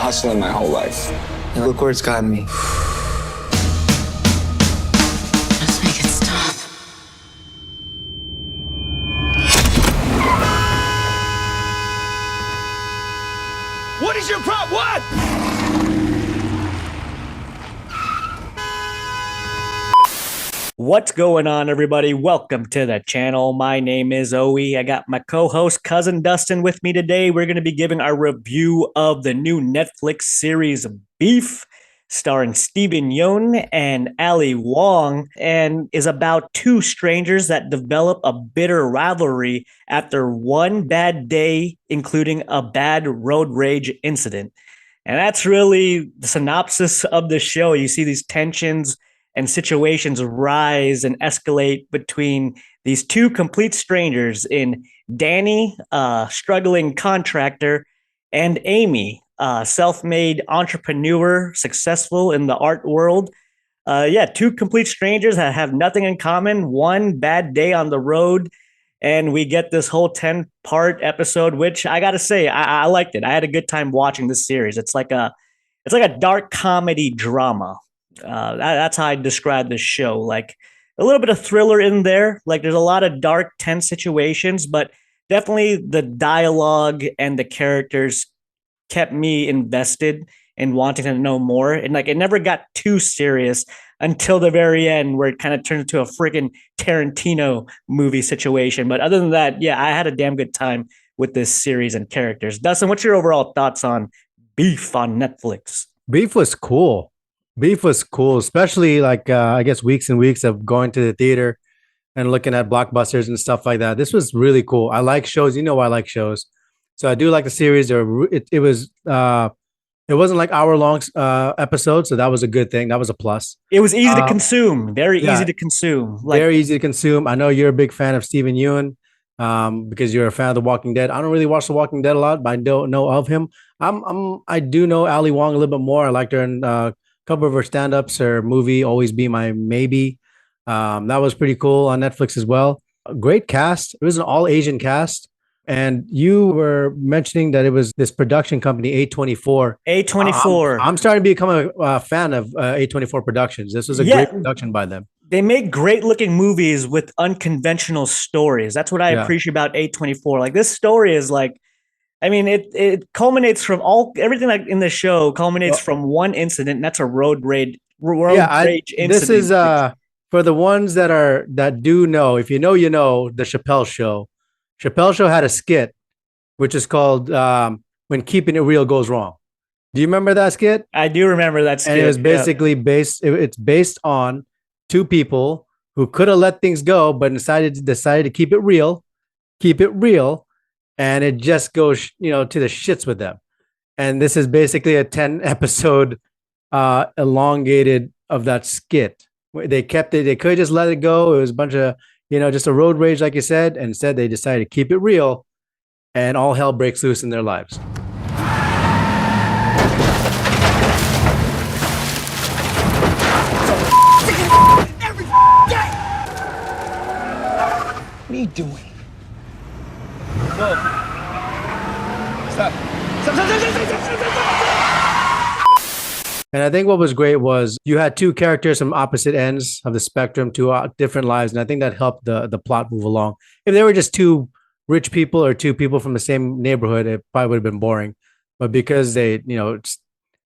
hustling my whole life. And look where it's gotten me. Let's make it stop. What is your problem? What? What's going on, everybody? Welcome to the channel. My name is Owie. I got my co-host, Cousin Dustin, with me today. We're going to be giving our review of the new Netflix series Beef, starring Steven Yeun and Ali Wong, and is about two strangers that develop a bitter rivalry after one bad day, including a bad road rage incident. And that's really the synopsis of the show. You see these tensions and situations rise and escalate between these two complete strangers in Danny, a struggling contractor, and Amy, a self-made entrepreneur, successful in the art world. Two complete strangers that have nothing in common, one bad day on the road, and we get this whole 10-part episode, which I gotta say, I liked it. I had a good time watching this series. It's like a dark comedy drama. That's how I describe this show. Like a little bit of thriller in there. Like there's a lot of dark, tense situations, but definitely the dialogue and the characters kept me invested in wanting to know more. And like it never got too serious until the very end, where it kind of turned into a freaking Tarantino movie situation. But other than that, yeah, I had a damn good time with this series and characters. Dustin, what's your overall thoughts on Beef on Netflix? Beef was cool. Beef was cool, especially like I guess weeks and weeks of going to the theater and looking at blockbusters and stuff like that. This was really cool. I like shows. You know, I like shows, so I do like the series. It wasn't like hour-long episodes, so that was a good thing. That was a plus. It was easy to consume, easy to consume. Very easy to consume. I know you're a big fan of Steven Yeun because you're a fan of The Walking Dead. I don't really watch The Walking Dead a lot, but I don't know of him. I do know Ali Wong a little bit more. I liked her in couple of her stand-ups, her movie Always Be My Maybe. That was pretty cool on Netflix as well. A great cast. It was an all-Asian cast. And you were mentioning that it was this production company, A24. A24. I'm starting to become a fan of A24 Productions. This was a great production by them. They make great-looking movies with unconventional stories. That's what I appreciate about A24. Like this story is like, I mean, it culminates from everything like in the show culminates from one incident, and that's a road rage incident. This is for the ones that do know. If you know, you know the Chappelle Show. Chappelle Show had a skit, which is called "When Keeping It Real Goes Wrong." Do you remember that skit? I do remember that skit. And it was basically it's based on two people who could have let things go, but decided to keep it real. And it just goes, to the shits with them. And this is basically a 10-episode elongated of that skit. They kept it. They could have just let it go. It was a bunch of, just a road rage, like you said. And instead, they decided to keep it real, and all hell breaks loose in their lives. What are you doing? Whoa. Stop. And I think what was great was you had two characters from opposite ends of the spectrum, two different lives. And I think that helped the plot move along. If they were just two rich people or two people from the same neighborhood, it probably would have been boring. But because their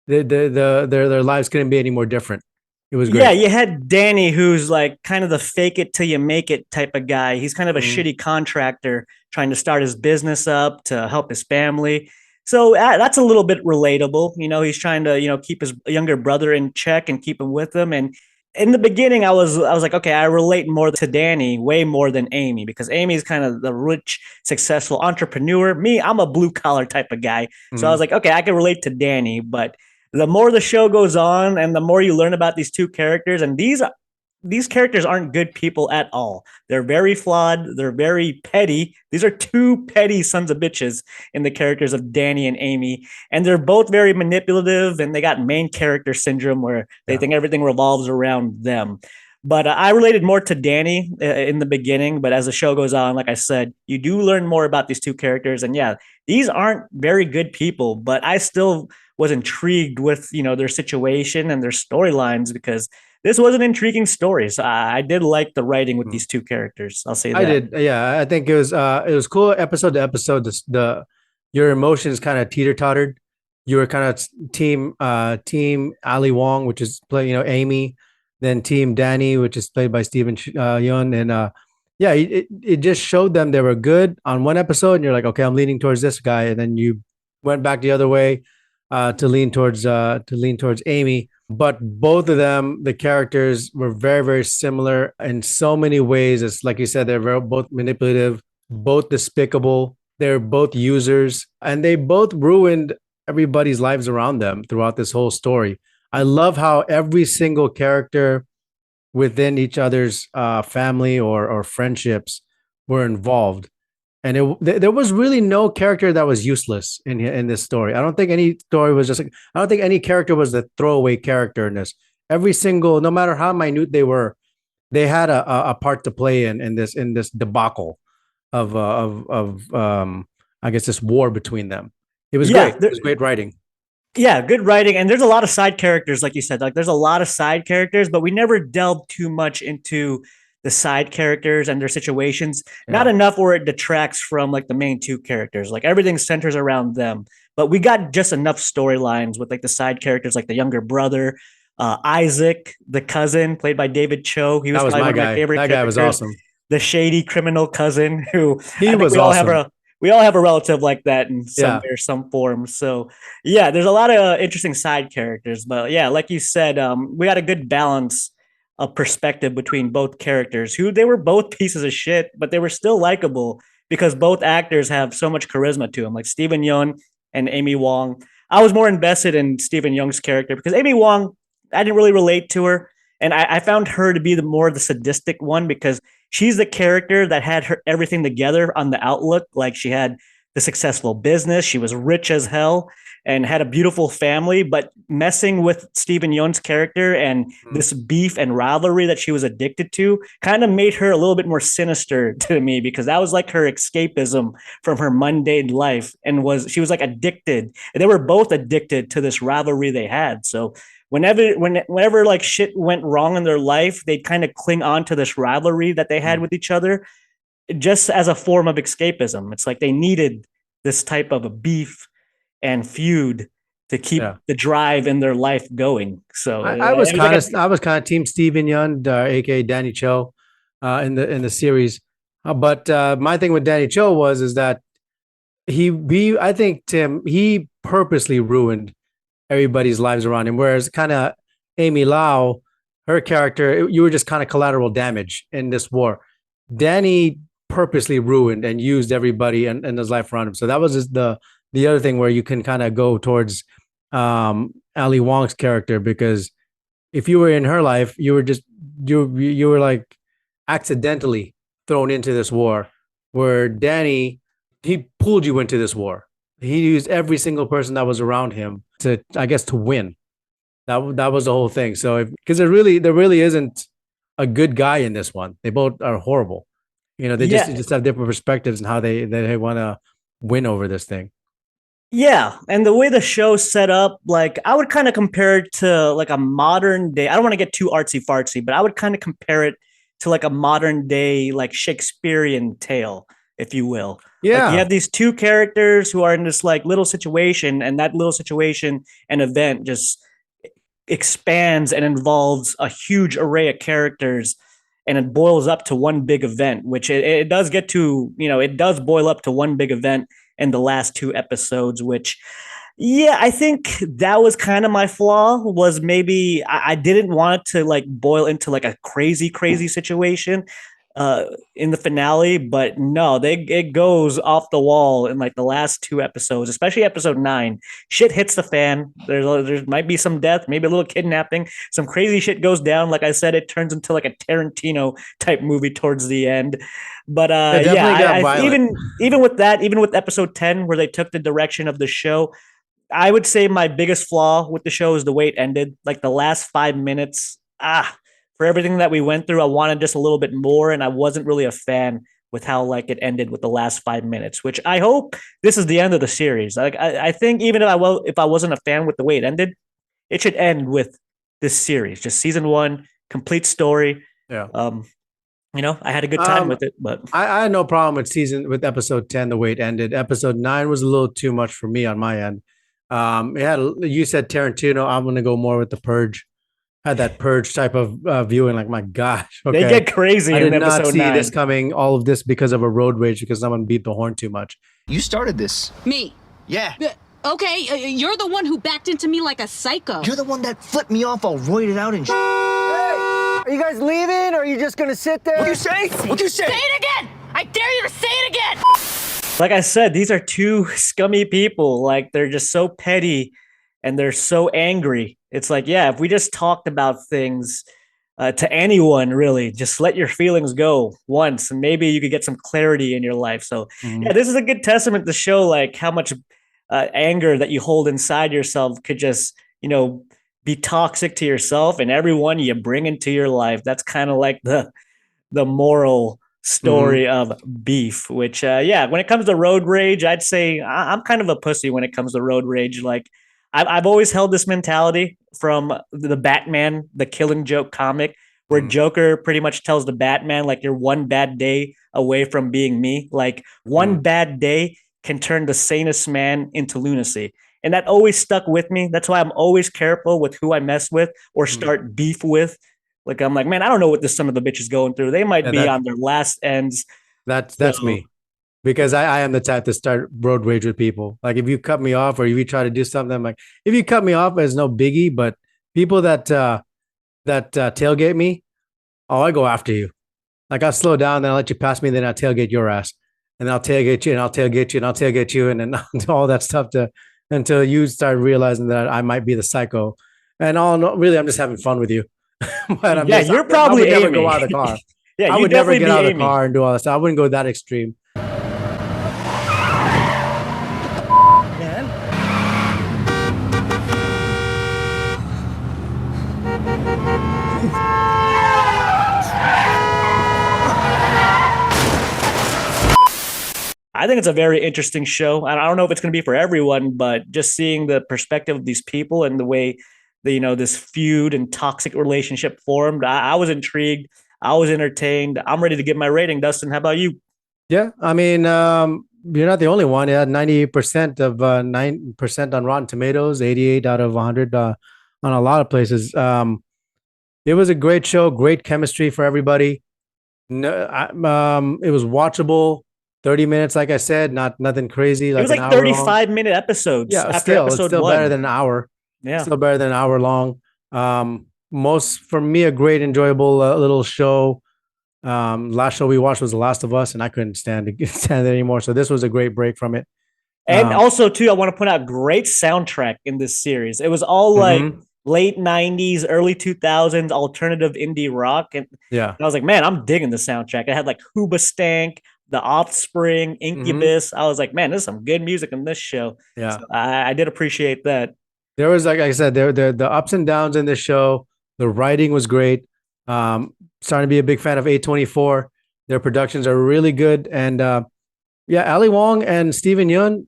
lives couldn't be any more different. It was great. Yeah, you had Danny, who's like kind of the fake it till you make it type of guy. He's kind of a shitty contractor trying to start his business up to help his family. So that's a little bit relatable. He's trying to, keep his younger brother in check and keep him with him. And in the beginning, I was like, okay, I relate more to Danny way more than Amy, because Amy's kind of the rich, successful entrepreneur. Me, I'm a blue collar type of guy. So I was like, okay, I can relate to Danny. But the more the show goes on and the more you learn about these two characters, and these characters aren't good people at all. They're very flawed. They're very petty. These are two petty sons of bitches in the characters of Danny and Amy. And they're both very manipulative, and they got main character syndrome where they think everything revolves around them. But I related more to Danny in the beginning. But as the show goes on, like I said, you do learn more about these two characters. And yeah, these aren't very good people, but I still was intrigued with their situation and their storylines because this was an intriguing story. So I did like the writing with these two characters. I'll say I that. did. Yeah, I think it was cool episode to episode. The your emotions kind of teeter tottered. You were kind of team Ali Wong, which is play Amy, then team Danny, which is played by Stephen Yun, and yeah, it just showed them they were good on one episode, and you're like, okay, I'm leaning towards this guy, and then you went back the other way to lean towards Amy. But both of them, the characters were very, very similar in so many ways. It's like you said, they're both manipulative, both despicable. They're both users, and they both ruined everybody's lives around them throughout this whole story. I love how every single character within each other's family or friendships were involved, and there was really no character that was useless in this story. I don't think any story was just like, I don't think any character was the throwaway character in this. Every single, no matter how minute they were, they had a part to play in this debacle of I guess this war between them. It was Yeah, great. It was great writing. yeah, good writing. And there's a lot of side characters, like you said. Like there's a lot of side characters, but we never delved too much into the side characters and their situations. Not Yeah, enough where it detracts from like the main two characters. Like everything centers around them. But we got just enough storylines with like the side characters, like the younger brother, Isaac, the cousin, played by David Cho. He that was was probably my one of my guy. favorite That guy was characters. awesome. The shady criminal cousin who He I think was awesome. we all have a relative like that in some Yeah. way or some form. So yeah, there's a lot of interesting side characters, but yeah, like you said, we got a good balance of perspective between both characters. Who they were both pieces of shit, but they were still likable because both actors have so much charisma to them, like Stephen Yeun and Amy Wong. I was more invested in Stephen Young's character because Amy Wong, I didn't really relate to her, and I found her to be the more the sadistic one because she's the character that had her everything together on the outlook. Like she had the successful business, she was rich as hell, and had a beautiful family. But messing with Stephen Yeun's character and this beef and rivalry that she was addicted to kind of made her a little bit more sinister to me because that was like her escapism from her mundane life, and was she was like addicted. And they were both addicted to this rivalry they had. So whenever like shit went wrong in their life, they'd kind of cling on to this rivalry that they had with each other just as a form of escapism. It's like they needed this type of a beef and feud to keep Yeah. the drive in their life going. So I was it was like kind of I was kind of team Steven Yeun, aka Danny Cho, in the series. But my thing with Danny Cho was is that he I think Tim he purposely ruined everybody's lives around him. Whereas kind of Amy Lau, her character, you were just kind of collateral damage in this war. Danny purposely ruined and used everybody and his life around him. So that was just the other thing where you can kind of go towards Ali Wong's character, because if you were in her life, you were just you were like accidentally thrown into this war, where Danny, he pulled you into this war. He used every single person that was around him to, I guess, to win. That was the whole thing. So because there really isn't a good guy in this one. They both are horrible. They yeah, just have different perspectives and how they want to win over this thing. yeah, and the way the show's set up, like I would kind of compare it to like a modern day. I don't want to get too artsy fartsy, but I would kind of compare it to like a modern day, like Shakespearean tale, if you will. Like you Yeah, have these two characters who are in this like little situation, and that little situation and event just expands and involves a huge array of characters, and it boils up to one big event, which it does get to, it does boil up to one big event in the last two episodes, which yeah, I think that was kind of my flaw, was maybe I didn't want it to like boil into like a crazy situation in the finale, but no, it goes off the wall in like the last two episodes, especially episode 9. Shit hits the fan. There might be some death, maybe a little kidnapping, some crazy shit goes down. Like I said, it turns into like a Tarantino type movie towards the end. But it yeah, definitely got I violent. even with that, even with episode 10 where they took the direction of the show, I would say my biggest flaw with the show is the way it ended. Like the last 5 minutes, for everything that we went through, I wanted just a little bit more, and I wasn't really a fan with how like it ended with the last 5 minutes, which I hope this is the end of the series. Like I think even if I wasn't a fan with the way it ended, it should end with this series, just season one, complete story. Yeah. Um, I had a good time Um, with it, but I had no problem with episode 10 the way it ended. Episode 9 was a little too much for me on my end. It had you said Tarantino. I'm gonna go more with the Purge. Had that Purge type of viewing. Like my gosh, they okay. get crazy I in did not episode see this nine. coming. All of this because of a road rage because someone beat the horn too much. You started this. Me. Yeah. Okay, you're the one who backed into me like a psycho. You're the one that flipped me off all roided out and Are you guys leaving, or are you just gonna sit there? What'd you say? What'd you say? Say it again! I dare you to say it again! Like I said, these are two scummy people. Like they're just so petty and they're so angry. It's like, yeah, if we just talked about things to anyone, really, just let your feelings go once, and maybe you could get some clarity in your life. So, yeah, this is a good testament to show like how much anger that you hold inside yourself could just, be toxic to yourself and everyone you bring into your life. That's kind of like the moral story of Beef, which yeah, when it comes to road rage, I'd say I'm kind of a pussy when it comes to road rage. Like I've always held this mentality from the Batman, the Killing Joke comic, where Joker pretty much tells the Batman, like, you're one bad day away from being me. Like one bad day can turn the sanest man into lunacy. And that always stuck with me. That's why I'm always careful with who I mess with or start beef with. Like I'm like, man, I don't know what this son of a bitch is going through. They might Yeah, be on their last ends. That's So- me. Because I am the type to start road rage with people. Like if you cut me off or if you try to do something, I'm like, if you cut me off, it's no biggie. But people that tailgate me, oh, I go after you. Like I'll slow down, then I'll let you pass me, then I'll tailgate your ass, and I'll tailgate you, and I'll tailgate you, and I'll tailgate you, and then all that stuff until you start realizing that I might be the psycho. And really, I'm just having fun with you. But Yeah, you're probably I would never Amy. go out of the car. Yeah, I you would never definitely get be out of the Amy. car and do all that stuff. I wouldn't go that extreme. I think it's a very interesting show. And I don't know if it's going to be for everyone, but just seeing the perspective of these people and the way this feud and toxic relationship formed, I was intrigued. I was entertained. I'm ready to give my rating. Dustin, how about you? Yeah, I mean, you're not the only one. It had 98% of 9% on Rotten Tomatoes, 88 out of 100 on a lot of places. It was a great show, great chemistry for everybody. No, it was watchable. 30 minutes, like I said, nothing crazy. It Like was an like hour long. 35-minute episodes Yeah, after still, it's episode still one. better than an hour. Yeah. Still better than an hour long. Most for me, a great, enjoyable little show. Last show we watched was The Last of Us, and I couldn't stand it anymore. So this was a great break from it. And also, too, I want to point out great soundtrack in this series. It was all like late 90s, early 2000s alternative indie rock. And yeah, I was like, man, I'm digging the soundtrack. I had like Hoobastank, The Offspring, Incubus. I was like, man, there's some good music in this show. yeah. So I did appreciate that. There was, like I said, there the ups and downs in this show. The writing was great. Starting to be a big fan of A24. Their productions are really good, and yeah, Ali Wong and Steven Yeun,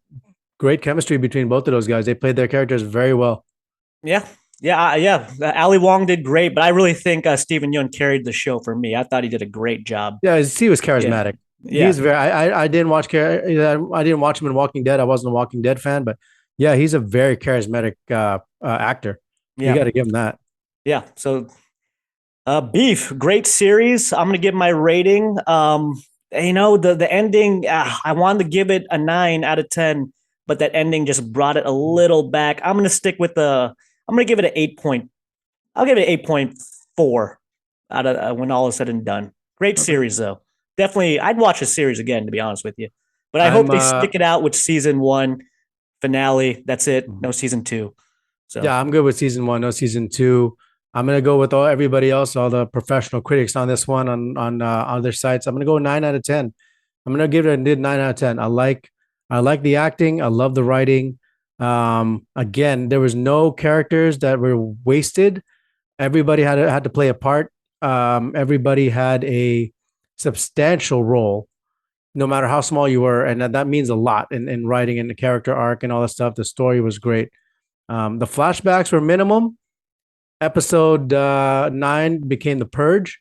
great chemistry between both of those guys. They played their characters very well. Yeah. Yeah. Ali Wong did great, but I really think Steven Yeun carried the show for me. I thought he did a great job. Yeah, he was charismatic. Yeah. He's very. I didn't watch. I didn't watch him in Walking Dead. I wasn't a Walking Dead fan, but yeah, he's a very charismatic actor. Yeah. You got to give him that. Yeah. So, Beef, great series. I'm gonna give my rating. The ending. I wanted to give it a 9 out of 10, but that ending just brought it a little back. I'm gonna stick with I'm gonna give it an 8 point. I'll give it an 8.4 out of when all is said and done. Great series though. Definitely, I'd watch the series again, to be honest with you. But I hope they stick it out with season 1 finale. That's it. No season 2. So Yeah, I'm good with season 1. No season 2. I'm gonna go with everybody else, all the professional critics on this one on their sites. I'm gonna go 9 out of 10. I'm gonna give it a 9 out of 10. I like the acting. I love the writing. Again, there was no characters that were wasted. Everybody had to play a part. Everybody had a substantial role. no matter how small you were, and that means a lot in writing and the character arc and all that stuff. The story was great. The flashbacks were minimum. Episode 9 became the Purge.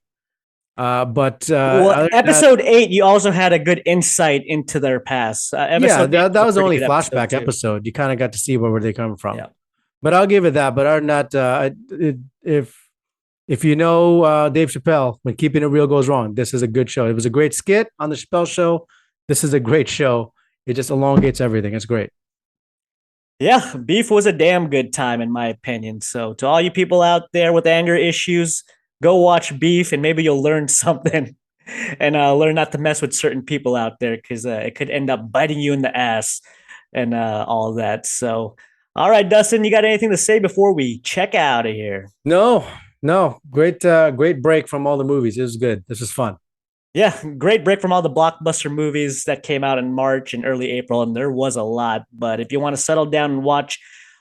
But Well, other than that, episode 8, you also had a good insight into their past. yeah, Episode 8 that was the a only pretty good flashback too. episode. You kind of got to see where they come from. Yeah. But I'll give it that. But other than that, if you know Dave Chappelle, when keeping it real goes wrong, this is a good show. It was a great skit on the Chappelle show. This is a great show. It just elongates everything. It's great. Yeah, Beef was a damn good time, in my opinion. So, to all you people out there with anger issues, go watch Beef, and maybe you'll learn something, and learn not to mess with certain people out there, because it could end up biting you in the ass and all that. So, all right, Dustin, you got anything to say before we check out of here? No, great, great break from all the movies. It was good. This was fun. Yeah, great break from all the blockbuster movies that came out in March and early April, and there was a lot. But if you want to settle down and watch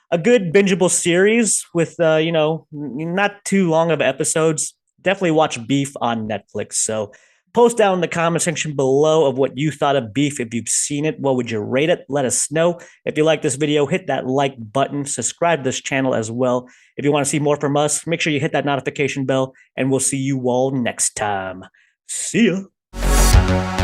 a good bingeable series with, not too long of episodes, definitely watch Beef on Netflix. So post down in the comment section below of what you thought of Beef. If you've seen it, what would you rate it? Let us know. If you like this video, hit that like button, subscribe to this channel as well. If you want to see more from us, make sure you hit that notification bell, and we'll see you all next time. See ya.